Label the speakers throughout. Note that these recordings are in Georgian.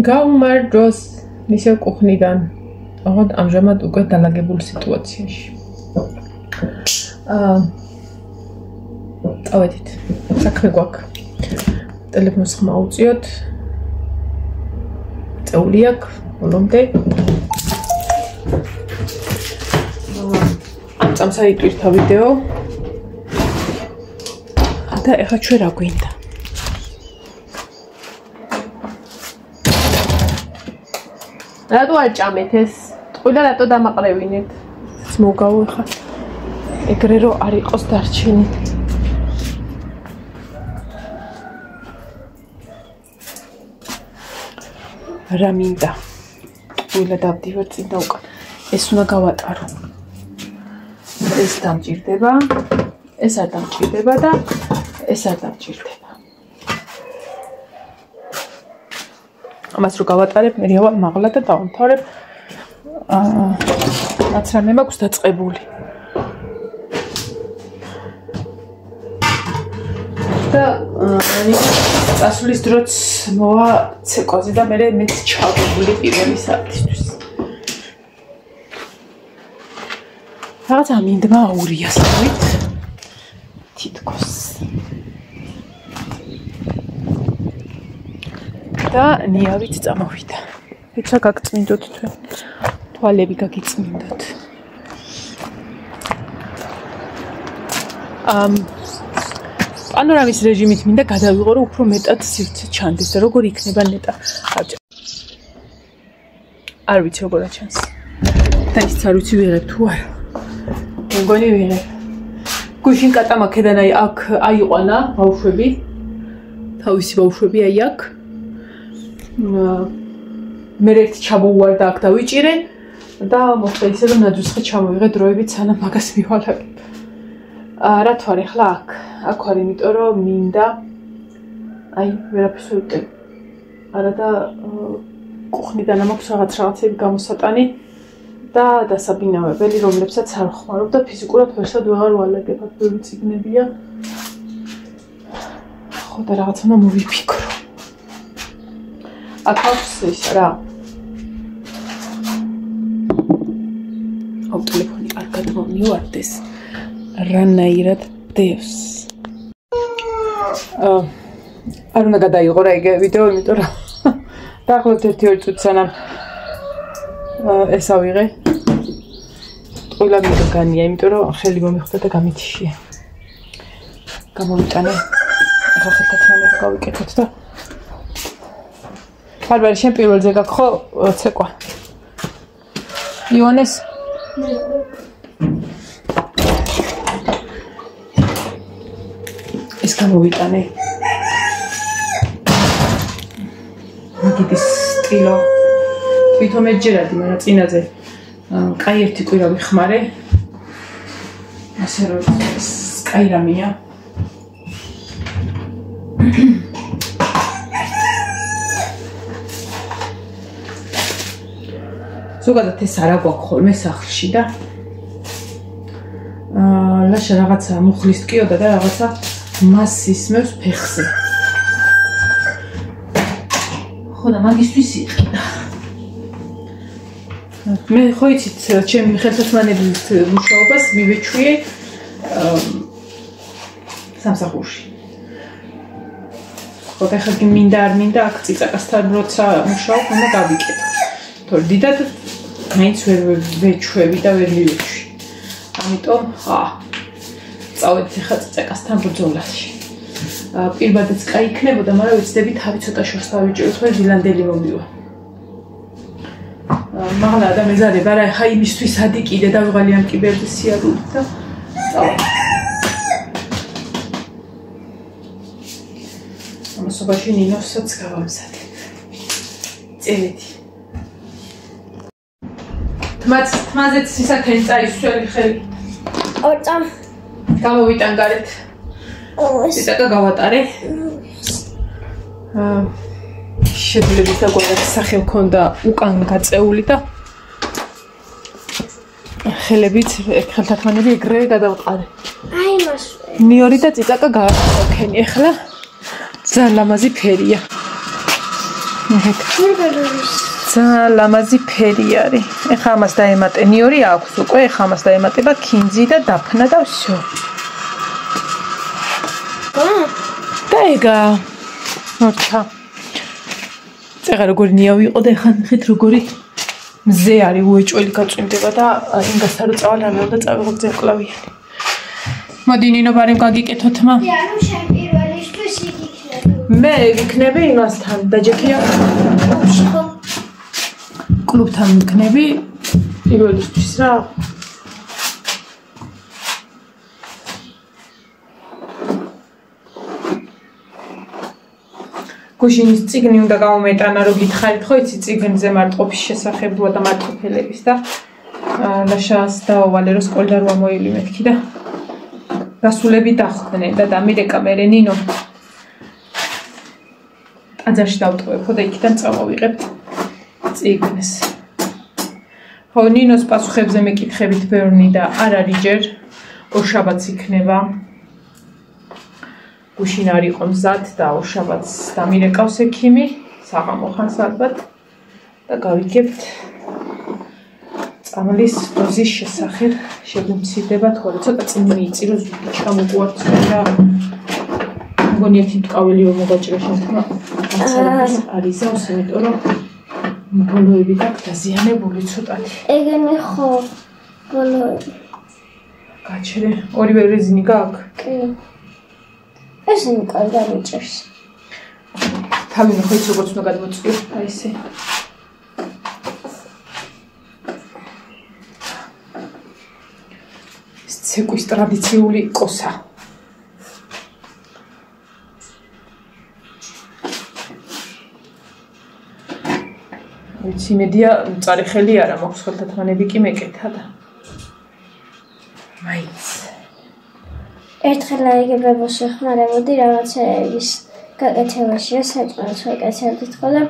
Speaker 1: გაუმარჯოს ისევ კუხნიდან. აღარ ამჟამად უკვე დალაგებულ სიტუაციაში. წავედით. საქმე გვაქვს. ტელეფონს ხმა უწიოთ. წეული აქვს, ბოლომდე. ამ წამს აიტვირთა ვიდეო. და ეხლა ჩვენ რა გვინდა? რატო არ ჭამეთ ეს? ტყუილა რატო დამაყრევინეთ? მოგავ ეხლა. ეგრე რომ არ იყოს დარჩენი. რა მინდა? ტყუილა დავდივარ წინ და უკან. ეს უნდა გავატარო. ეს დამჭირდება. ეს არ დამჭირდება და ეს არ დამჭირდება. ამას რო გავატარებ, მე რეალ მაღლა და დავამთავრებ. რაც რამე მაქვს დაწყებული. და წასვლის დროც მოვა ცეკვაზე და მე მეც ჩავებული პირველი საათისთვის. რაღაც ამინდმა აურია სავით. თითქოს. და ნიავით წამოვიდა. ეცა გაგწმინდოთ თქვენ. თვალები გაგიწმინდოთ. პანორამის რეჟიმით მინდა გადავიღო, რომ უფრო მეტად სივრცე ჩანდეს და როგორ იქნება ნეტა. არ ვიცი როგორ აჩანს. და ის არ ვიცი ვიღებ თუ არა. მეგონი ვიღებ. გუშინ კატამაქედან აი აქ აიყვანა ბავშვები. თავისი ბავშვები აი აქ. მე ერთი ჩამოუვარდა აქ დავიჭირე და მოხდა ისე რომ ნაძვისხე ჩამოვიღე დროებით სანამ მაგას მივალაგებ. რა თვარ ახლა აქ ვარ, იმიტომ რომ მინდა აი ვერაფერს ვიტყვი. არა და კუხნიდან მაქვს რაღაცები გამოსატანი და დასაბინავებელი, რომლებსაც არ ხმარობ და ფიზიკურად ვერსად ვეღარ ვალაგებ. აქ ბევრი წიგნებია. ხო და რაღაც უნდა მოვიფიქრო. აქ აქვს ის რა. აუ ტელეფონი არ გადმომივარდეს. რანაირად დევს. არ უნდა გადაიღო რა იგივე ვიდეო, იმიტომ რომ დაახლოებით 1-2 წუთი სანამ ეს ავიღე. ტყუილა მიგანია, იმიტომ რომ ხელი მომიხვდა და გამითიშია. გამოვიტანე. ახლა ხელთათმანე გავიკეთოთ და ბარბარე, შენ პირველზე გაქვს ხო ცეკვა? იონეს? ეს გამოვიტანე. მიგიდის სტილო. თვითონ მეჯერადი, მაგრამ წინაზე კაი ერთი კვირა ვიხმარე. ასე რომ ეს კაი რამეა. ზოგადად ეს არა გვაქვს ხოლმე სახლში და ლაშა რაღაცა მუხლის ტკიოდა და რაღაცა მას ისმევს ფეხზე. ხო და მაგისთვის იყიდა. მე ხო იცით, ჩემი ხელთათმანების მუშაობას მივეჩვიე სამსახურში. ხო და ხა მინდა არ მინდა აქ წიწაკასთან როცა მუშაობ, უნდა გავიკეთო. თორე დიდად მაინც ვერ ვეჩვევი და ვერ მივეჩვი. ამიტომ წავედით ხა წიწაკასთან ბრძოლაში. პირბადაც კაი იქნებოდა, მაგრამ ვიცდები თავი ცოტა შორს დავიჭიროთ, მე დილანდელი მომივა. მაღლა და მეზარება რა, ხა იმისთვის ადი კიდე დავიღალი ამ კიბერდის სიარული და წავედი. ამასობაში ნინოსაც გავამზადე. წევედი. თმაზეც სისაქენი წაისველი ხელი.
Speaker 2: ორწა.
Speaker 1: გამოვიტან გარეთ. ციტაკა გავატარე. შეძლებით და გვარად სახე მქონდა უკან გაწეული და ხელებით ხელთათმანები ეგრევე გადავყარე.
Speaker 2: აი მას.
Speaker 1: ნიორი და ციტაკა გავაკეთე. ეხლა ძალიან ლამაზი ფერია. ძალიან ლამაზი ფერი არის. ეხლა ამას დაემატენიორი აქვს უკვე, ეხლა ამას დაემატება ქინძი და დაფნა და всё. და ეგა. მორჩა. წეგა როგორი ნიავი იყო და ეხლა ნახეთ როგორი მზე არის უეჭველი გაწვიმდება და ინგას არ წავალ რამე უნდა წავიღო ძერკლავიანი. მოდი ნინო ბარემ გაგიკეთოთ მა.
Speaker 2: ანუ შენ პირველისთვის იგი იქნება.
Speaker 1: მე ვიქნები იმასთან დაჯექია.
Speaker 2: ხო.
Speaker 1: კლუბთან ვიქნები პირველისთვის რა. გუშინის წიგნი უნდა გამომეტანა რომ გითხარით ხო იცი წიგნზე მარტყოფის შესახებია და მარტყოფელების და ლაშას დაავალე რომ სკოლიდან რა მოივლი მეთქი და გასულები დახვდნენ და დამირეკა მე ნინო ტაძარში დავტოვებო და იქიდან წავავიღებთ წიგნს. ხო ნინოს პასუხებზე მეკითხებით ბევრი და არ არის ჯერ ორშაბათს იქნება. გუშინ არ იყო მზად და ორშაბათს დამირეკავს ექიმი, საღამო ხანს ალბათ და გავიგებთ წამლის დოზის შესახებ შეგვიმცირდება თორე ცოტა წინ მიიწირო ზუსტად ჩამოგვარცხა და მგონი ერთი მტკაველი რომ მოგაჭრა შეთქმა აცარების არიზავს იმიტომ რომ ბოლოები გაქვს დაზიანებული ცოტათი.
Speaker 2: ეგენი ხო ბოლოები.
Speaker 1: გაჩერე ორივე რეზინი გაქვს?
Speaker 2: კი. ესენი კარგად მიჭერს.
Speaker 1: თავი ხო იცი როგორც უნდა გადმოწყვი აი ესე. ცეკვის ტრადიციული კოსა. ვიცი მედია მწარი ხელი არა მაქვს ხელთათმანები კი მეკეთა და მაინც
Speaker 2: ერთხელ აიგებებოს ეხმარებოდი რაღაცების გაკეთებაში და საჭმელს ვეკეთებდით ხო და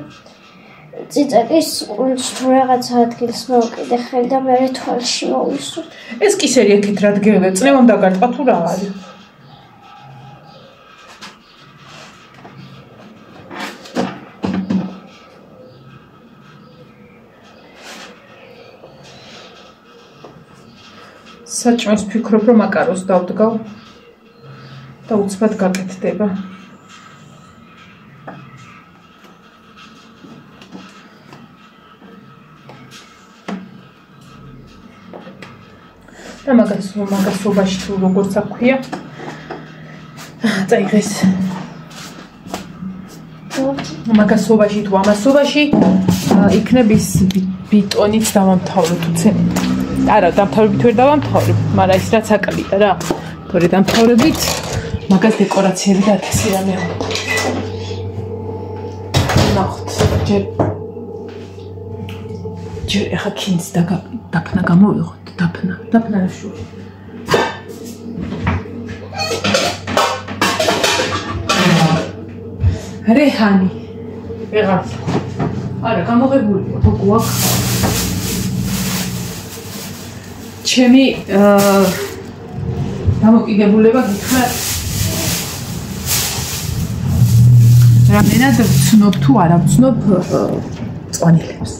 Speaker 2: წიწაკის ყუნჩ თუ რაღაცა ადგილს მოვკიდე ხელი და მე თვალში მოვისურვ.
Speaker 1: ეს კისერი ეკეთ რა დგება წნევამ დაგარტყა თუ რა არის? საჭმელს ვფიქრობ რომ აკაროს დავდგავ და უცბად გაკეთდება. და მაგასობაში თუ როგორც აქვია წაიღეს მაგასობაში თუ ამასობაში იქნების ბიტონით დავამთავროთ უცენ არა დამთავრებით ვერ დავამთავრებ მაგრამ ის რაც აკლია რა თორე დამთავრებით მაგას დეკორაციები და 1000 რამე ნახოთ ჯერ ახლა ქინს დაფნა გამოვიღოთ დაფნა შუ რეჰანი ვიღაც არა გამოღებულია გვაქვს ჩემი დამოკიდებულება გითხრათ რამდენად ვცნობ თუ არა ვცნობ წვანილებს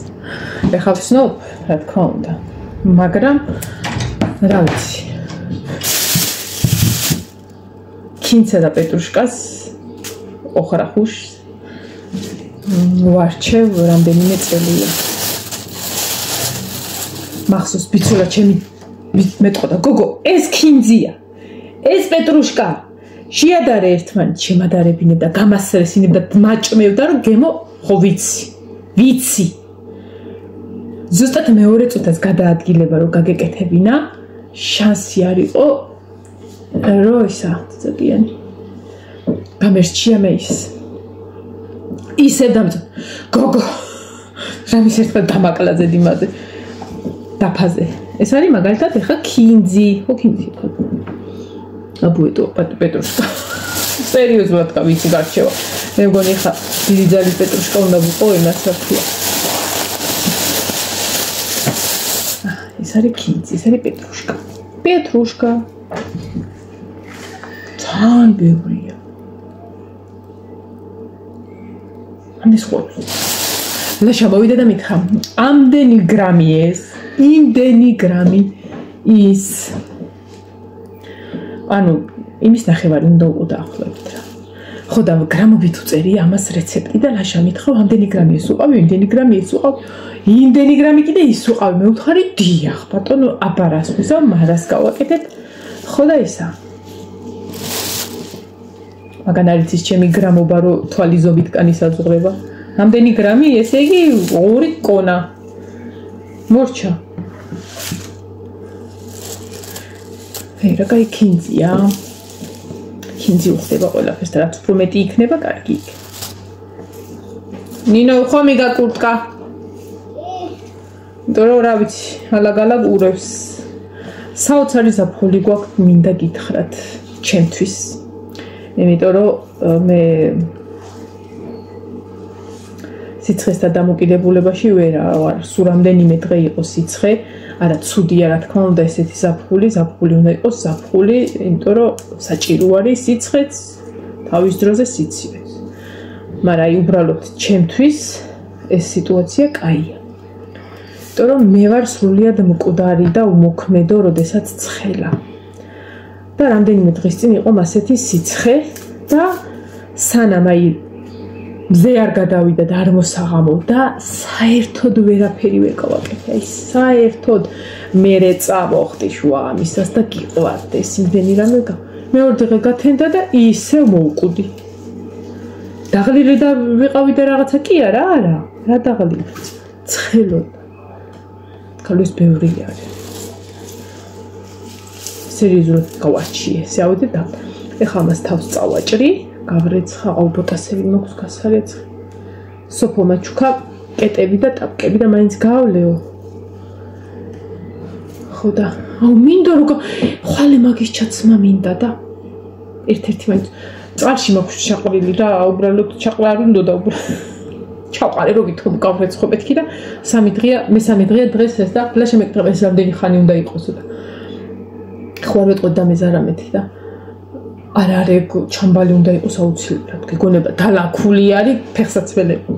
Speaker 1: ეხლა ვცნობ რა თქმა უნდა მაგრამ რა ვიცი ქინცა და პეტრუშკას ოხრახუშ ვარჩევ რამდენიმე წელია მახსოვს ბიცულა ჩემი მეტყოდა გოგო ეს ქინძია ეს პეტრუშკა შეადარე ერთმანეთს შემადარებინე და გამასრესინე და მაჭმევდა რომ გემო ხო ვიცი ზუსტად მეორე წუთას გადაადგილება რომ გაგეკეთებინა შანსი არ იყო რომ ისა ზოგიანი გამერჩია მე ისე დამძ გოგო რამის ერთმა დამაკლაძე დიმაზე დაფაზე ეს არის მაგალითად ეხა ქინძი ხო ქინძი ხო აბუეტო პეტრუშკა სერიოზულად გავიცი გარჩევა მე მგონი ეხა დიდი ძალის პეტრუშკა უნდა ვიყო იმას რა ქვია ეს არის ქინძი ეს არის პეტრუშკა ძალიან ბევრია ამის ხოც. ლაშა მოვიდა და მითხრა, ამდენი გრამი ეს, იმდენი გრამი ის. ანუ იმის ნახევარი უნდა დაახლოებით რა. ხო და გრამობით უწერი ამას რეცეპტი და ლაშა მითხრა, ამდენი გრამი ეს უყავი, იმდენი გრამი ეს უყავი. იმდენი გრამი კიდე ის უყავი. მე ვთხარი, დიახ, ბატონო, აბარას ვიზავ, მარას გავაკეთებ. ხო და ისა. მაგან არის ის ჩემი გრამობა, რომ თვალიზობით კანი საზღვრება. ამდენი გრამი, ესე იგი 2 კონა. მორჩა. რა კაი ქინძია. ქინძი უხდება ყველაფერს და რაც უფრო მეტი იქნება, კარგი იქნება. ნინო, ხო მიგაკურტკა. დრო რა ვიცი, ალაგ-ალაგ ურევს. საოცარი ზაფხული გვაქვს, მინდა გითხრათ, ჩემთვის. იმიტომ რომ მე სიცხესთან დამოკიდებულებაში ვერ ვარ. სულ რამდენიმე დღე იყო სიცხე, არა ცუდია რა თქმა უნდა ესეთი ზაფხული უნდა იყოს ზაფხული, იმიტომ რომ საჭირო არის სიცხეც, თავის დროზე სიცივეც. მაგრამ აი უბრალოდ ჩემთვის ეს სიტუაცია კაია. იმიტომ რომ მე ვარ სრულიად მკვდარი და უმოქმედო, როდესაც ცხელა. და რამდენიმე დღის წინ იყო ასეთი სიცხე და სანამ აი მზე არ გადავიდა და არ მოსაღამო და საერთოდ ვერაფერი ვერ გავაკეთე. აი საერთოდ მერე წამოხდი შუა ამისას და გიყვარდეს იმდენი რამე მეორე დღე გათენდა და ისევ მოუკვდი. დაღლილი და ვიყავი და რაღაცა კი არა, რა დაღლილი. ცხელოდა. ქალვის ბევრი არის. სერიოზულად გავარჩიე. სავიდე და ეხლა მას თავს წავაჭრი. გავრეცხა აუბოტასები მოქვს გასარეცხი. სოფო მაჩუკა კეტები და ტაპკები და მაინც გავლეო. ხო და აუ მინდა რომ ხვალე მაგის ჩაცმა მინდა და ერთ-ერთი მაინც წყალში მოქვს ჩაყრილი და უბრალოდ ჩაყრა არ უნდა და ჩაყარე რომ ვითომ გავრეცხო მეთქი და მესამე დღეა დღეს ეს და ფლაშე მეკრება ეს რამდენი ხანი უნდა იყოსო და ხო ვეტყოდ და მეზარამეთი და არ არის ჩამბალი უნდა იყოს აუცილებლად გეგონება დალაქული არის ფეხსაცმელები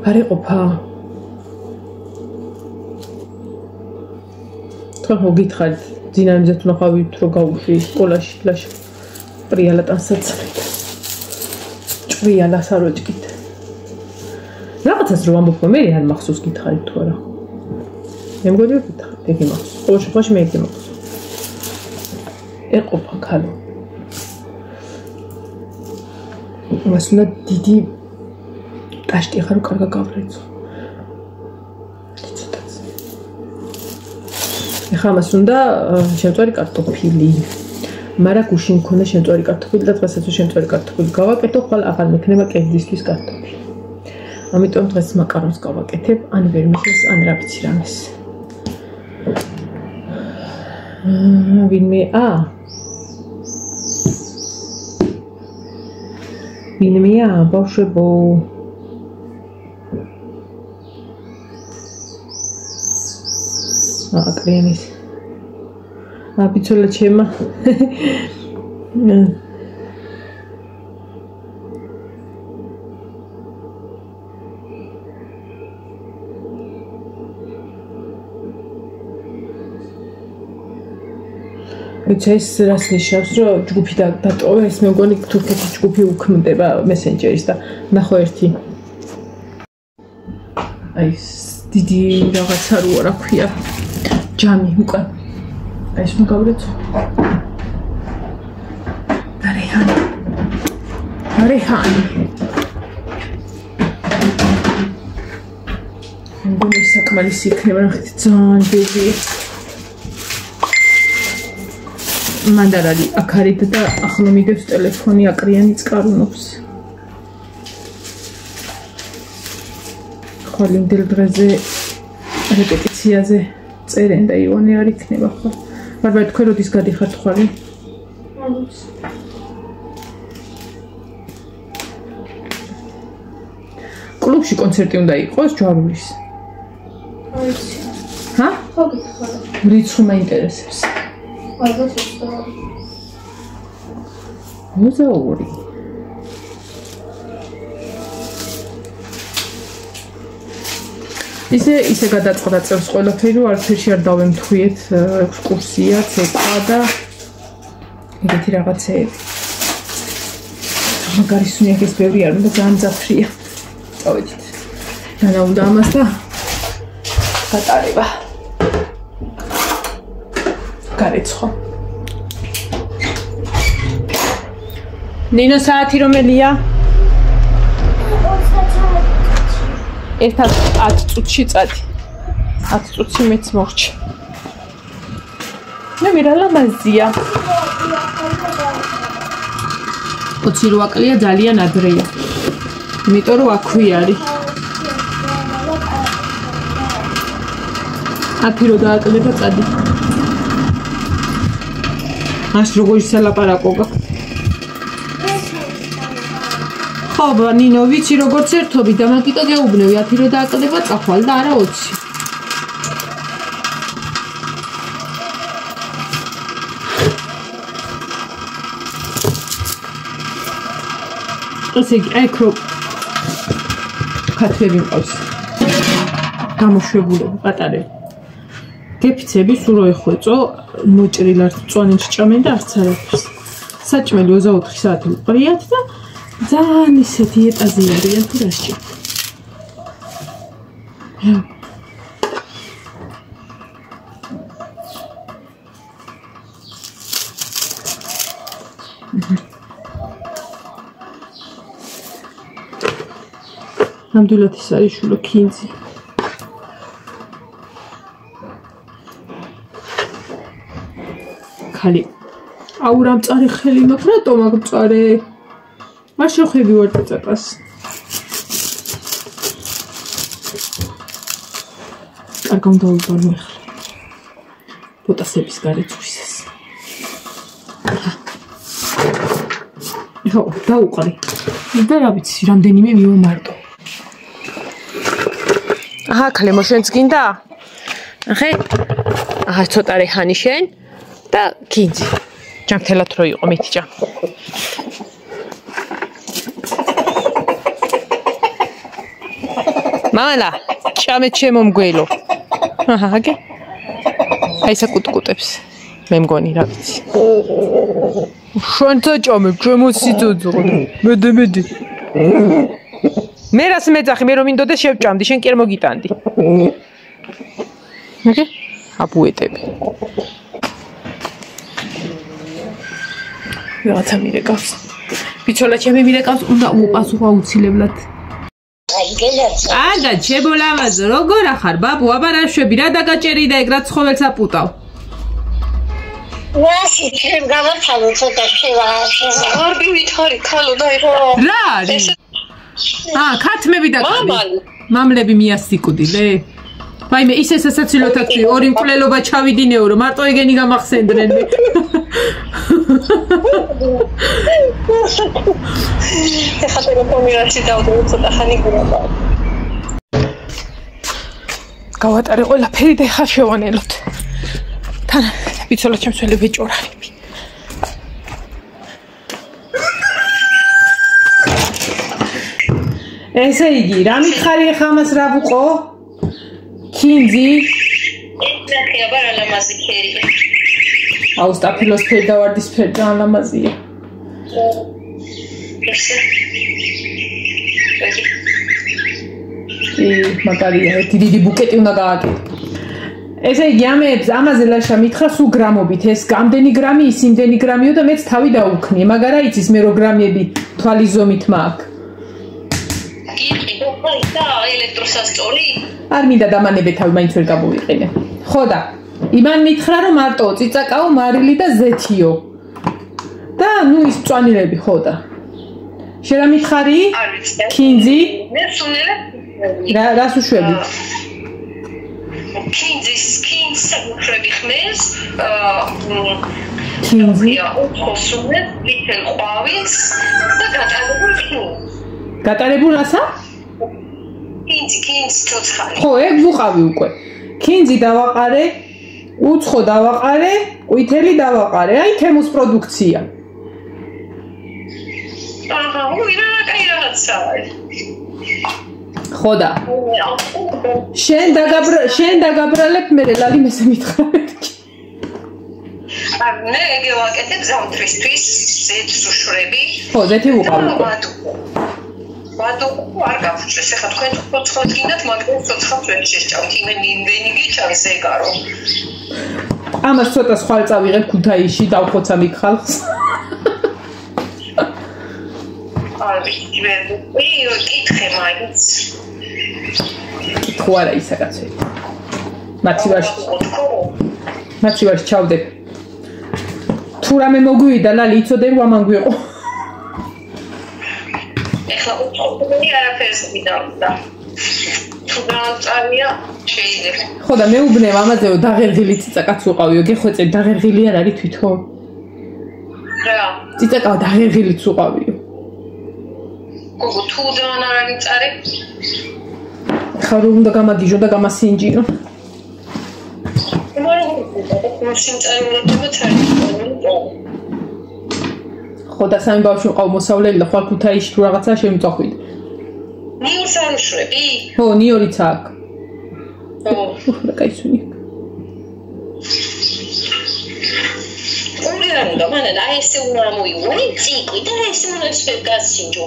Speaker 1: არ ეყოფა თქო გითხარით ძინაიმზე თუ ნახავით რომ გაუშვი სკოლაში ფლაში პრიალა ტანსაცმლით ჭრიალას არ ვეჭკით რაღაცას რომ ამბობ მე არ მახსოვს გითხარით თუ არა მე მგონი გითხარით ეგ მახსოვს ყოველ შემთხვევაში მე ეგ მახსოვს ეყოფა ქალო მას უნდა დიდი ტაშტი ახლა რომ კარგად გავრეცხო ეხლა მას უნდა შემწვარი კარტოფილი მაგრამ გუშინ მქონდა შემწვარი კარტოფილი და დღესაც შემწვარი კარტოფილი გავაკეთო ხვალ აღარ მექნება კერძისთვის კარტოფილი ამიტომ დღეს მაკარონს გავაკეთებ ან ვერმიშელს ან რა ვიცი რამეს ვინმეა ბავშვებო აკრიანის აბიცოლა ჩემა ეს რას ნიშნავს რომ ჯგუფი დატოვა ეს მე მგონი თურქეთის ჯგუფი უქმდება მესენჯერის და ნახო ერთი აი დიდი რაღაცა რა ქვია ჯამი უკან აი ეს მოგავრეცო რეჰანი მგონი საკმარისი იქნება ნახეთ ძალიან ბევრია მანდარალი აქარით და ახლა მიდევს ტელეფონი აკრიანი წყარუნობს ხვალინდელ დღეზე რეპეტიციაზე წერენ და ივანე არ იქნება ხო მაგრამ თქვენ როდის გადიხართ ხვალ კლუბში კონცერტი უნდა იყოს ჯვარულის ჰა ხო გითხარ რიცხვი მაინტერესებს მუზეუმი ისე გადაწყდა წელს ყველაფერი, რომ არაფერში არ დავემთხვიეთ, ექსკურსია, ცეკვა და ეგეთი რაღაცეები. მაგარი სუნიაკის ბევრი არ უნდა ძალიან ძაფრია. წავედით. დანა უნდა ამას და გატარება. გარეცხო. ნინო საათი რომელია? ერთად 10 წუთში წადი. 10 წუთში მეც მორჩი. მე რა ლამაზია. 28 წელია ძალიან ადრეა. იმიტომ რომ აქვე არის. 10 რო დააკლება წადი. მას როგორი სალაპარაკობა. ხო, ნინო, ვიცი როგორც ერთობი და მაგიტო გეუბნევი 10 რო დააკლება წახვალ და არა 20. ესე იგი, აი ქრო ქათვები მყავს. გამოშვებულები, პატარები. გეფიცები სულ რო ეხვეწო, მოჭრილად წვანენ შეჭამენ და არც არაფერს. საჭმელი 24 საათი უყრიათ და ძალიან ისე დიეტაზე არიან თუ რა სჭირდება. ნამდვილად ის არის შულო კინძი. ხალი. აუ რა მწარე ხელი მაქვს, რატომ აქ მწარე? არ შევხვები ვარ წაწაკას. კარგად დავიბანო ახლა. პოტასების გარეცვისას. ხო, დაუყრი. და რა ვიცი, რამდენიმე მივომარტო. აჰა, ქალემო შენც გინდა? ახე. აჰა, ცოტა რეჰანი შენ და კინძი. ჯანმრთელად რო იყო მითიჭა. მალა, ჭამე ჩემო მგველო. აჰა, აგე. აი საკუტკუტებს. მე მგონი რა ვიცი. შენც ჭამე, ჩემო სიცოცხლე. მედი. მე რას მეძახი, მე რომ მინდოდეს შევჭამდი, შენ კი არ მოგიტანდი. აგე? აბუეტები. რაღაცა მირეკავს. ბიჭოლა ჩემი მირეკავს, უნდა უპასუხო აუცილებლად. აგა ჩებოლავაზო, როგორ ახარ ბაბუ, აბა რა შვები, რა დაგაჭერი და ეგ რა ცხოველს აპუტავ.
Speaker 3: ვასი ჩემ გამართავო ცოტა შევა. გარბი ვითარი ქალო და ეხა.
Speaker 1: რა არის? ქათმები და მამლები მიასიკუდილე. ვაიმე, ისე სასაცილოდ აქვი, ორი მკვლელობა ჩავიდინეო, რომ მარტო ეგენი გამახსენდნენ მე.
Speaker 3: ეხა ტელეფონი რაში დავდო ცოტა ხანი გულა.
Speaker 1: გავატარე ყველაფერი და ეხა შევანელოთ. თან ვიცოლა ჩემს ველი ვეჭორარები. ესე იგი, რა მითხარი ახლა მას რა ვუყო? კინძი?
Speaker 3: ნახე, აბა რა ლამაზი ქერია.
Speaker 1: აუ, სტაფილოს ფერი და ვარდის ფერი ძალიან ლამაზია. მაგარია, ერთი დიდი ბუკეტი უნდა გააკეთო. ესე იგი, ამაზე ლაშა მითხრა სულ გრამობით, ეს გამდენი გრამი, ის იმდენი გრამიო და მეც თავი დაუქნიე, მაგარა იცის მე რო გრამები თვალის ზომით მაქვს.
Speaker 3: და ელექტროსასწორი?
Speaker 1: არ მინდა დამანებე თავი, მაინც ვერ გამოვიყენე. ხო და იმან მითხრა რომ მარტო წიწაკაო, მარილი და ზეთიო. და ნუ ის მწვანილები ხო და. შენ რა მითხარი?
Speaker 3: არ ვიცი.
Speaker 1: კინძი?
Speaker 3: მე სუნელე.
Speaker 1: რას უშვები?
Speaker 3: კინძის საკუთრები ხმეს,
Speaker 1: კინძი?
Speaker 3: უცხოსუნე, ვიტელ ყვავილს და გატარებულ ხმს.
Speaker 1: გატარებულ რასა?
Speaker 3: კინძი ცოცხალი.
Speaker 1: ხო, ეგ ვუყავი უკვე. კინძი დავაყარე, უცხო დავაყარე, ყვითელი დავაყარე. აი თემუს პროდუქცია.
Speaker 3: აჰა, უი რა კაი რაღაცაა.
Speaker 1: ხოდა. შენ დაგაბრალებ მე ლალი მესე მითხრა.
Speaker 3: მე გევაკეთებ ზამთრისთვის ზეთს უშვრები.
Speaker 1: ხო, ზეთი უყავ.
Speaker 3: ვადო არ გაფუჭეს. ეხლა თქვენ ცოცხლად გინდათ, მაგრამ ცოცხლად ვერ შეჭამთ. იმენი გიჩანს ეგარო.
Speaker 1: ამას ცოტა სხვა წავიღებ ქუთაისში, დავხოცა მიქ ხალხს.
Speaker 3: არ ვიცი, ვერ კითხე მაინც.
Speaker 1: ხო არა ისაკაცი. მათი ვარ ჩავდებ. თუ რამე მოგვიდა, ლალი იცოდე რომ ამან გვიყო.
Speaker 3: ეხლა უცხოელი არაფერს მიდავდა. თუ დააწარია შეიძლება.
Speaker 1: ხო და მეუბნევ ამაზეო დაღერღილი ციცაკაც უყავიო, გეხვეწე დაღერღილი არ არის თვითონ.
Speaker 3: რა?
Speaker 1: ციცაკა დაღერღილიც უყავიო.
Speaker 3: გოგო თუ ძალიან არ არის წარი?
Speaker 1: ხა რომ უნდა გამაგიჟო და გამასინჯიო. ხო და სამი ბავშვი ყავ მოსავლელი და ხვალ ქუთაისში თუ რაღაცა შემიწახვიდე.
Speaker 3: ნიორს არ უშვები?
Speaker 1: ხო, ნიორიც აქ.
Speaker 3: ხო.
Speaker 1: რა кайსუნი.
Speaker 3: უნდა მანან აი ესე უნდა მოიყვანე ციკლი და ესე უნდა შეგასინჯო.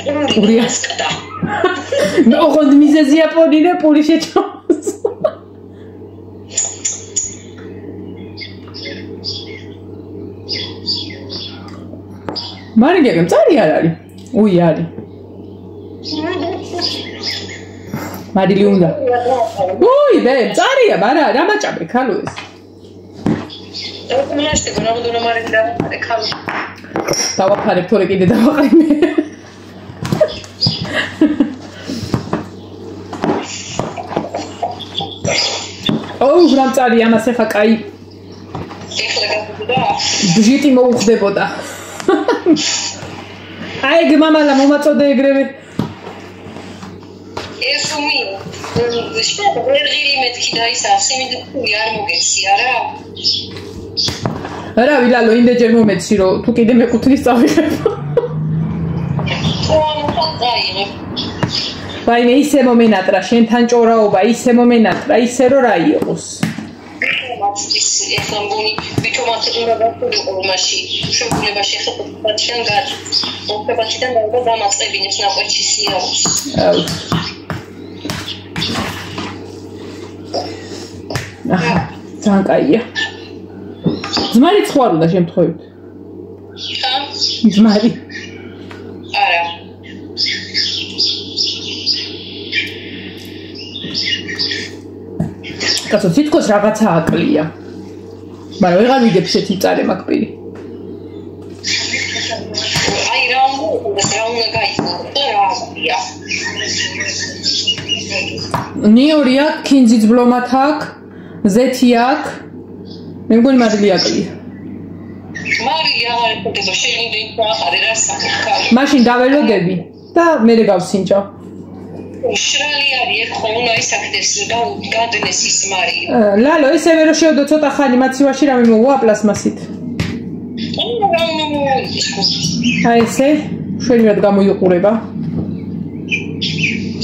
Speaker 1: პური ასკდა. ნუ ხონდ მიზეზია პონინე პური შეჭამს. მარიგებემ წარი არ არის. უი არის. მარილი უნდა. უი ბე, წარია, მარა, რა მაჭაბე ხალო ეს.
Speaker 3: დოკუმენტში გონამდე მარილი და ხალო.
Speaker 1: დავაფარებ თორე კიდე დავაყრიმე. ოუ, რა წარი ამას ახლა კაი.
Speaker 3: ეხლა გაგდა.
Speaker 1: ბჟიტი მოუხდებოდა. აი გმამალა მომაწოდე ეგრევე.
Speaker 3: ესუმი. შეიძლება ვერღილი მეთქი და ის ასიმიდე არ მოგეცი არა?
Speaker 1: არა ვილალო იმდეჯერ მომეცი რომ თუ კიდე მეკუთვნის წავიღებ. ვაიმე ისე მომენატრა შენთან ჭორაობა ისე მომენატრა ისე რომ რა იყოს.
Speaker 3: ის ეხლა მგონი ვითომაც უნდა გასულიყო მასში შეუძლებაში ხება ჩვენ გაჩ ოფებაშიდან და დამაწყებინებს ნაყვეჩი სიაოს.
Speaker 1: აჰა ძალიან კაია. ძმარი სხვა უნდა შემთხვევით.
Speaker 3: ხა?
Speaker 1: ძმარი.
Speaker 3: არა.
Speaker 1: კაცო თითქოს რაღაცა აკლია. მაგრამ ვეღარ ვიგებ შეთი წარე მაგპირი.
Speaker 3: აი რა უნდა გაიგო და რა აკლია.
Speaker 1: ნიორი აქ, ქინძიც ბლომათ აქ, ზეთი აქ. მე მგონი მარილი აკლია.
Speaker 3: მარილი აღარ ეფუძნება შეიძლება იქნახარე რა საკითხი.
Speaker 1: მაშინ დაველოდები და მე გავსინჯავ.
Speaker 3: უშრალი არის ხო უნდა ისაკდეს გადნეს ის მარი.
Speaker 1: ლალო ისევე რომ შევდო ცოტა ხანი მაცივაში რამე მოვა პლასმასით. აი ესე შეიძლება გამოიყურება.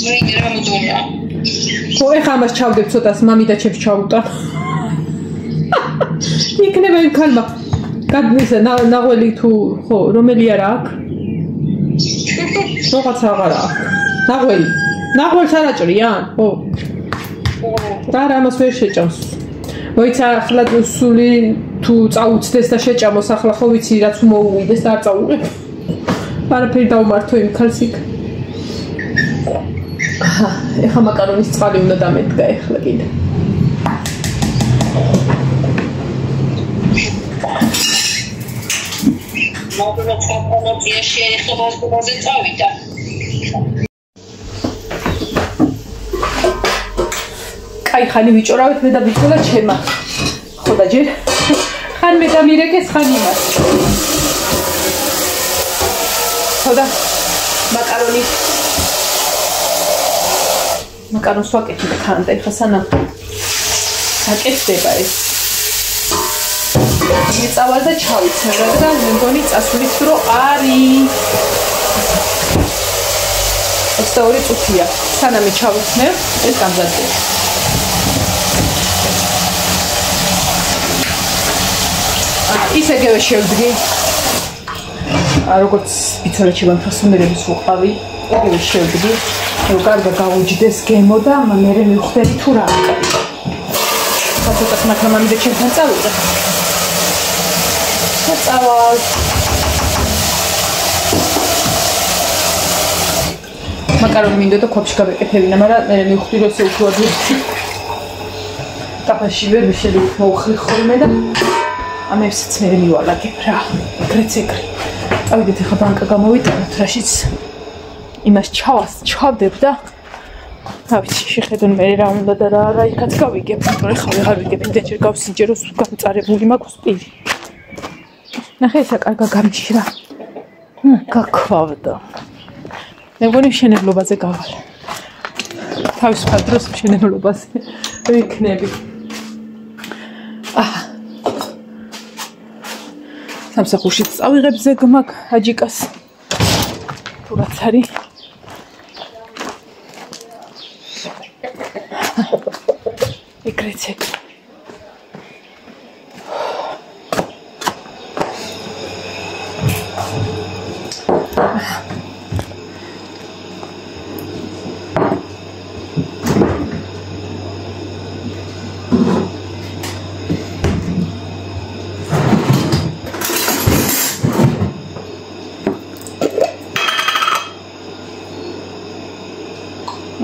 Speaker 3: ზოგი რა მოდონა.
Speaker 1: ხო ეხა ამას ჩავდებ ცოტას მამი და ჩემს ჩავუტან. იქნება იმ ქალმა გადმისა ნაღველი თუ ხო რომელი არა აქ? რაღაცა აღარა აქ. ნაღველს არ აჭრიან? ხო. და რამას ვერ შეჭამს. მოიცა ახლა სული თუ წაუცდეს და შეჭამოს ახლა ხო ვიცი რაც მოუვიდეს და არ წაუღებ. არაფერი დავმართო იმ ქალს იქ. ეხა მაკარონის წყალი უნდა დამედგა ეხლა კიდე.
Speaker 3: მოგოც კომპონენტია შეეხება გუბაზე წავიდა.
Speaker 1: კაი ხანი ვიჭორავეთ მე და ბიჭო და ჩემა. ხო და ჯერ ხან მე და მირეკეს ხან იმას. ხო და მაკარონს ვაკეთებ თან და ეხა სანამ აკეთდება ეს. მიწავა და ჩავიცერა და მე მგონი წასulis დრო არის. 22 წუთია. სანამ ჩავიხსნებ, ეს გამზადდება. ისეგევე შევდგი. როგორც ბიცოლეთში ვანფასუნერების უყავი, ეგრევე შევდგი. რომ კარგად გავუჯდეს გემო და მერე მივხვდები თუ რა აკეთებ. ცოტა მაგრამ ამით ჩემთან წავიდე. წავალ. მაკარონი მინდოდა და ქვაფში გავეკეთებინა, მაგრამ მე მივხვდი რომ ესე უფრო ადვილი. ტაფაში ვერ შეიძლება მოუხლი ხოლმე და ამებსაც მე მივალაგებ რა. ეგრეც ეგრე. წავიდეთ ახლა ბანკა გამოვიტანოთ რაშიც იმას ჩავდებ და რა ვიცი შეხედონ მე რა უნდა და რა იქაც გავიგებ, მაგრამ ახლა ვეღარ ვიგებ, იმდენჯერ გავსინჯე რომ გამწარებული მაქვს პირი. ნახე ესა კარგა გამჭირა. გაქვავდა. მე მგონი მშენებლობაზე გავალ. თავისუფალ დროს მშენებლობაზე ვიქნები. სამსახურში წავიღებ ზეგმაკ აჯიკას. თუ რაც არის. ეგრეც ეგრე.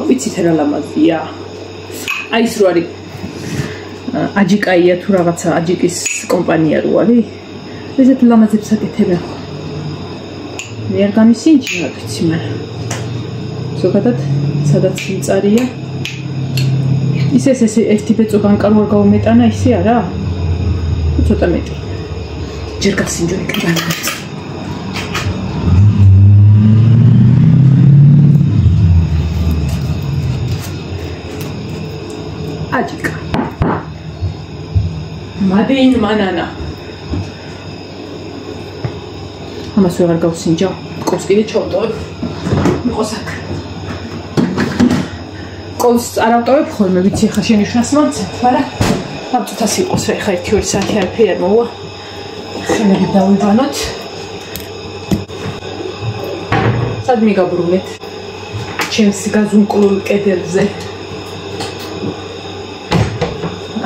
Speaker 1: ვიცით რა ლამაზია. აი ის რო არის აჯიკაია თუ რაღაცა აჯიკის კომპანია რო არის. ესეთ ლამაზებს აკეთებენ. მე არ გამისინჯია ვიცი მაგრამ. ზოგადად სადაც მწარია. ის ერთი ბეწო განკარგვა გავუმეტანა ისე არა? ცოტა მეტი. ჯერ გასინჯო იქიდან. აჯიკა. მადეინ მანანა. ამას ვეღარ გავსინჯავ. ყოს კიდე ჩავტოვებ. იყოს აქ. ყოს არ ავტოვებ ხოლმე, ვიცი ხა შენიშნას მომცეთ, მაგრამ ამ წუთას იყოს რა, ხა 1-2 საათი არაფერი არ მოვა. ხენები დავიბანოთ. სად მიგაბრუნეთ? ჩემს გაზუნკლულ კედელზე.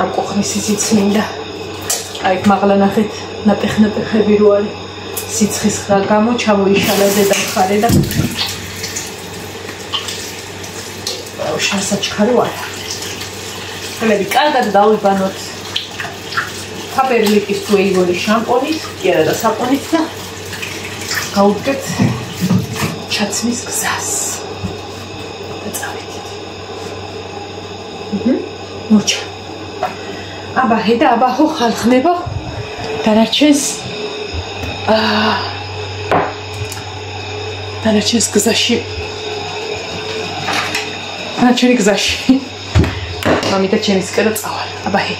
Speaker 1: ამ ყოხნის ისიც მინდა. აი მაღლა ნახეთ ნატეხები რო არის. სიცხის ხა გამო ჩამოიშალა ზედა მხარე და შასაჩქარი ვარ. ხლები კარგად დავიბანოთ. ფაპერლიკის თუ ეიგონის შამპონით, კი არა და საპონით და გავუდგეთ ჩაცმის გზას. და წავიდეთ. მოჩა. აბა ჰედა აბა ხო ხალხნებო დანარჩენს დანარჩენს გზაში დანარჩენი გზაში მამიდა ჩემისკენ წავალ აბა ჰე